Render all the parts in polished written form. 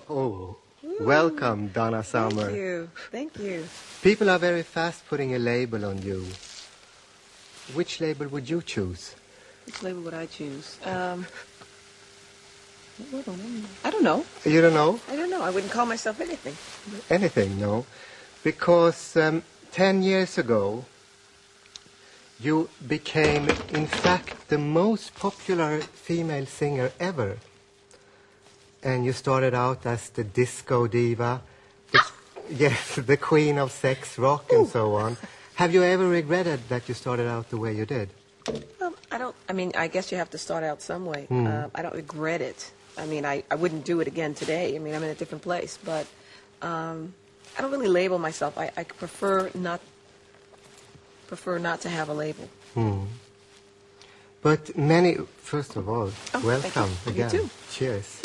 Oh, welcome, Donna Summer. Thank you. Thank you. People are very fast putting a label on you. Which label would you choose? Which label would I choose? I don't know. You don't know? I don't know. I wouldn't call myself anything. Anything, no. Because 10 years ago, you became, in fact, the most popular female singer ever. And you started out as the disco diva, yes, the queen of sex, rock, and so on. Have you ever regretted that you started out the way you did? I mean, I guess you have to start out some way. I don't regret it. I mean, I wouldn't do it again today. I mean, I'm in a different place. But I don't really label myself. I prefer not to have a label. But many, first of all, welcome again. You too. Cheers.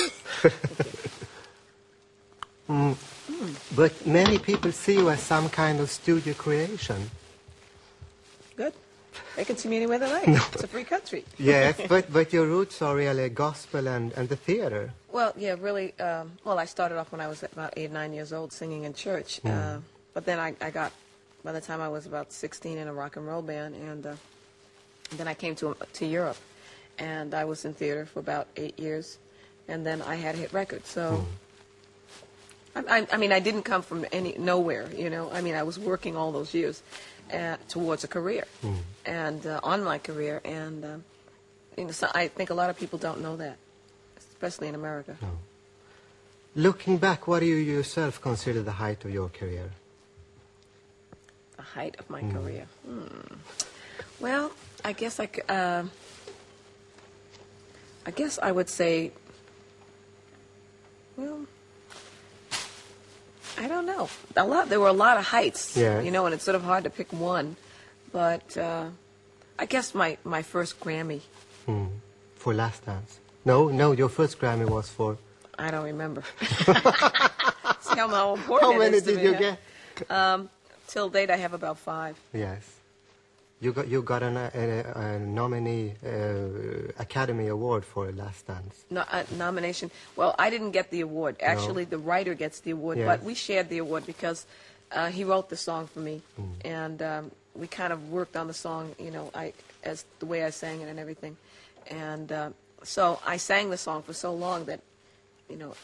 But many people see you as some kind of studio creation. Good. They can see me anywhere they like. No. It's a free country. Yes, but your roots are really gospel and the theater. Well, yeah, really. Well, I started off when I was about 8 or 9 years old singing in church. But then I got, by the time I was about 16, in a rock and roll band. And then I came to Europe. And I was in theater for about 8 years. And then I had hit records. So, I mean, I didn't come from nowhere, you know. I mean, I was working all those years towards a career and on my career. And, you know, so I think a lot of people don't know that, especially in America. No. Looking back, what do you yourself consider the height of your career? The height of my career? Well, I guess I would say, well, I don't know. There were a lot of heights, you know, and it's sort of hard to pick one. But I guess my first Grammy. For Last Dance? No, your first Grammy was for... I don't remember. See how important how many it is to did me, you get? Till date, I have about 5. Yes. You got a nominee Academy Award for Last Dance. No, nomination. Well, I didn't get the award. Actually, the writer gets the award, but we shared the award because he wrote the song for me, and we kind of worked on the song, you know, as the way I sang it and everything, and so I sang the song for so long that, you know,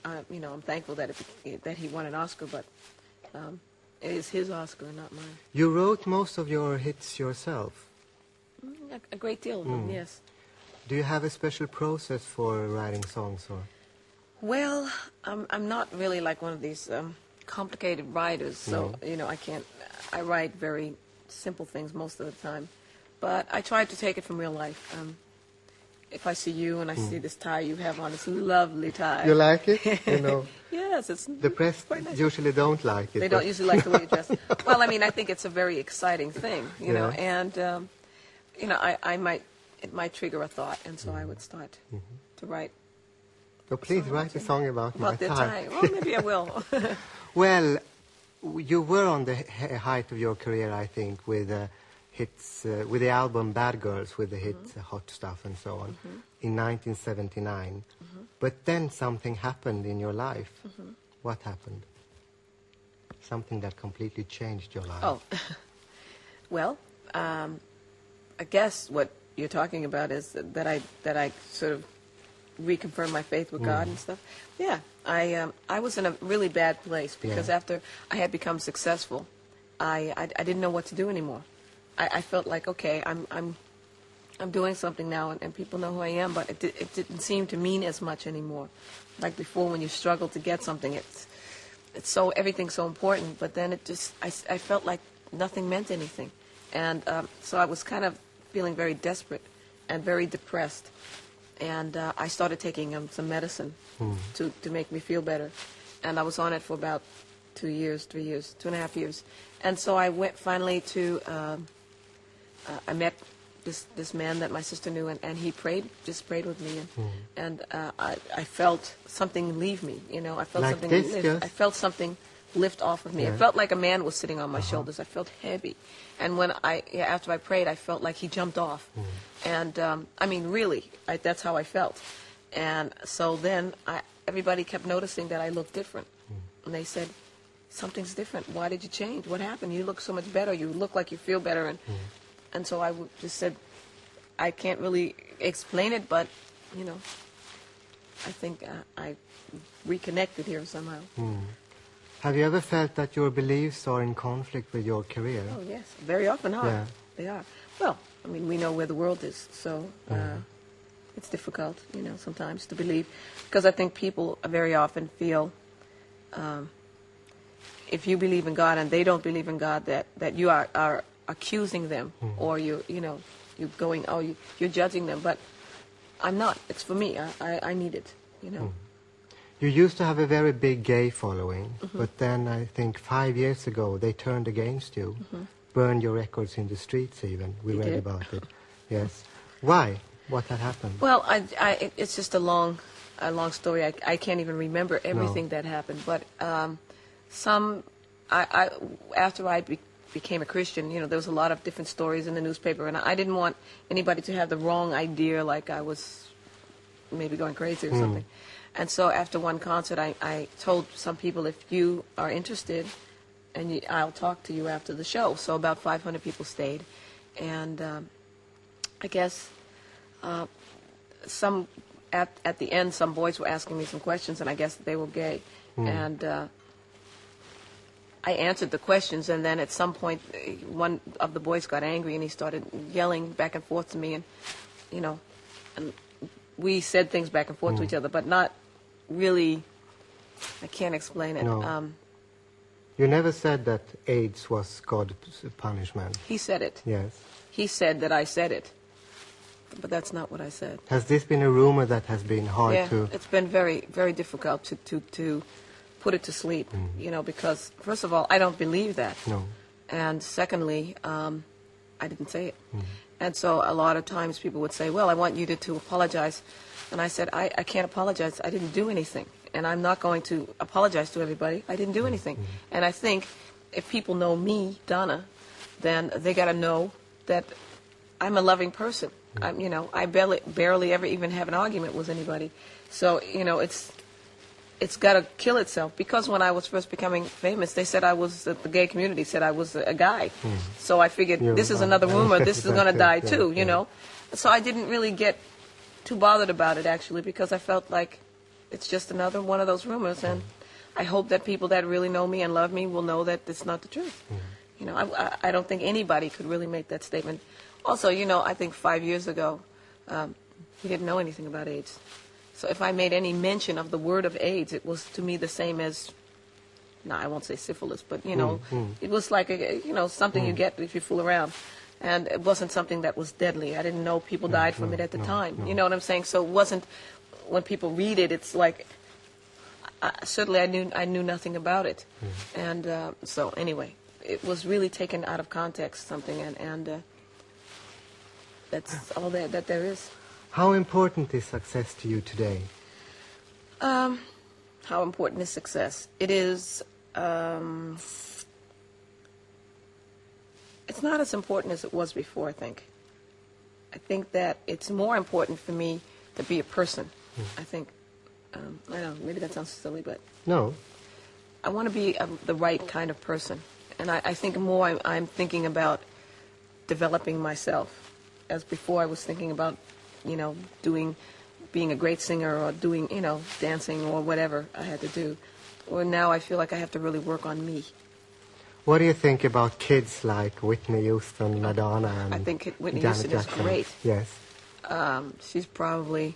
I'm thankful that he won an Oscar, but. It is his Oscar, not mine. You wrote most of your hits yourself? A great deal of them, yes. Do you have a special process for writing songs? Or? Well, I'm not really like one of these complicated writers, so, you know, I write very simple things most of the time. But I try to take it from real life. If I see you and I see this tie you have on, it's a lovely tie. You like it? You know. Yes, it's the press nice. usually don't like it. They don't usually like the way you dress. Well, I mean, I think it's a very exciting thing, you know, and you know, it might trigger a thought, and so I would start to write. So please write a song about my the tie. tie. Well, maybe I will. Well, you were on the height of your career, I think, with hits, with the album Bad Girls, with the hits Hot Stuff and so on, in 1979. But then something happened in your life. What happened? Something that completely changed your life. Oh, well, I guess what you're talking about is that I sort of reconfirmed my faith with God and stuff. Yeah, I was in a really bad place because after I had become successful, I didn't know what to do anymore. I felt like, okay, I'm doing something now, and people know who I am, but it didn't seem to mean as much anymore. Like before, when you struggle to get something, everything's so important, but then I felt like nothing meant anything, and so I was kind of feeling very desperate and very depressed, and I started taking some medicine to make me feel better, and I was on it for about 2 years, 3 years, 2.5 years, and so I went finally to. I met this man that my sister knew, and he just prayed with me, and I felt something leave me. You know, I felt like something. This, I felt something lift off of me. It felt like a man was sitting on my shoulders. I felt heavy, and when after I prayed, I felt like he jumped off, and I mean, really, that's how I felt. And so then everybody kept noticing that I looked different. And they said, something's different. Why did you change? What happened? You look so much better. You look like you feel better. And so I just said, I can't really explain it, but, you know, I think I reconnected here somehow. Have you ever felt that your beliefs are in conflict with your career? Oh, yes. Very often are. Yeah. They are. Well, I mean, we know where the world is, so it's difficult, you know, sometimes to believe. Because I think people very often feel if you believe in God and they don't believe in God, that you are accusing them or you're going, you're judging them. But I'm not. It's for me. I need it, you know. You used to have a very big gay following, but then I think 5 years ago they turned against you, burned your records in the streets even. We read about it. Yes. Why? What had happened? Well, it's just a long story. I can't even remember everything that happened. But after I became a Christian, you know, there was a lot of different stories in the newspaper, and I didn't want anybody to have the wrong idea, like I was maybe going crazy or something. And so after one concert, I told some people, if you are interested, and I'll talk to you after the show. So about 500 people stayed, and I guess some at the end, some boys were asking me some questions, and I guess they were gay, and I answered the questions, and then at some point, one of the boys got angry, and he started yelling back and forth to me, and you know, and we said things back and forth to each other, but not really. I can't explain it. No. You never said that AIDS was God's punishment. He said it. Yes. He said that I said it, but that's not what I said. Has this been a rumor that has been hard to... It's been very, very difficult to put it to sleep, you know, because, first of all, I don't believe that. No. And secondly, I didn't say it. And so a lot of times people would say, well, I want you to apologize. And I said, I can't apologize. I didn't do anything. And I'm not going to apologize to everybody. I didn't do anything. And I think if people know me, Donna, then they got to know that I'm a loving person. You know, I barely ever even have an argument with anybody. So, you know, it's got to kill itself. Because when I was first becoming famous, they said the gay community said I was a guy. So I figured, this is another rumor. This is going to die too, you know. So I didn't really get too bothered about it, actually, because I felt like it's just another one of those rumors. And I hope that people that really know me and love me will know that it's not the truth. You know, I don't think anybody could really make that statement. Also, you know, I think 5 years ago, we didn't know anything about AIDS. So if I made any mention of the word of AIDS, it was to me the same as, no, I won't say syphilis, but, you know, it was like, something you get if you fool around. And it wasn't something that was deadly. I didn't know people died from it at the time. You know what I'm saying? So it wasn't, when people read it, it's like, certainly I knew nothing about it. And so anyway, it was really taken out of context, something, and that's all that there is. How important is success to you today? How important is success? It is, it's not as important as it was before, I think. I think that it's more important for me to be a person. I think, I don't know, maybe that sounds silly, but... No. I want to be the right kind of person. And I think more I'm thinking about developing myself. As before I was thinking about, you know, being a great singer or doing, you know, dancing or whatever I had to do. Or now I feel like I have to really work on me. What do you think about kids like Whitney Houston, Madonna, and I think Whitney Janet Houston Jackson? is great. Yes. She's probably,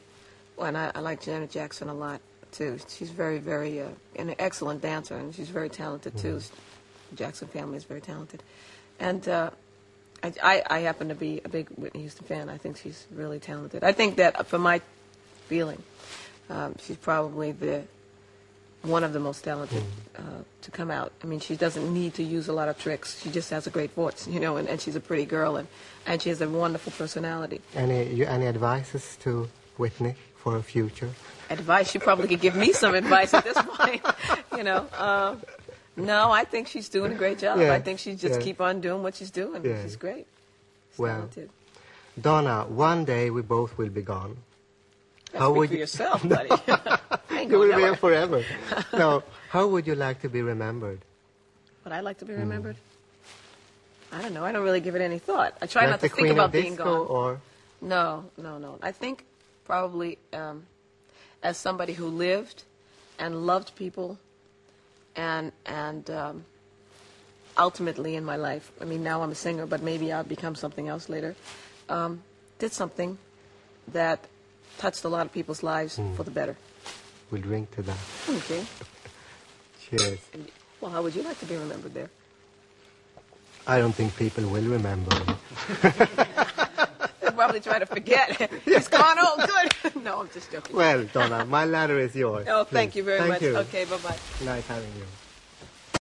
well, and I like Janet Jackson a lot, too. She's very, very, an excellent dancer, and she's very talented, too. The Jackson family is very talented. And I happen to be a big Whitney Houston fan. I think she's really talented. I think that, for my feeling, she's probably one of the most talented to come out. I mean, she doesn't need to use a lot of tricks. She just has a great voice, you know, and she's a pretty girl, and she has a wonderful personality. Any advices to Whitney for her future? Advice? She probably could give me some advice at this point, you know. No, I think she's doing a great job. I think she just keep on doing what she's doing. She's great. She's talented. Donna, one day we both will be gone. How Speak would for you? yourself, buddy. I ain't You going will be here nowhere. forever. No, how would you like to be remembered? Would I like to be remembered? I don't know. I don't really give it any thought. I try Like not the to think Queen about of being Disco, gone. or No. I think probably as somebody who lived and loved people and ultimately in my life, I mean, now I'm a singer, but maybe I'll become something else later, did something that touched a lot of people's lives for the better. we'll drink to that. Okay. Cheers. Well, how would you like to be remembered there? I don't think people will remember me. They'll probably try to forget. It's gone. Oh, good. No, I'm just joking. Well, Donna, my ladder is yours. Oh, thank Please. you very Thank much. You. Okay, bye-bye. Nice having you.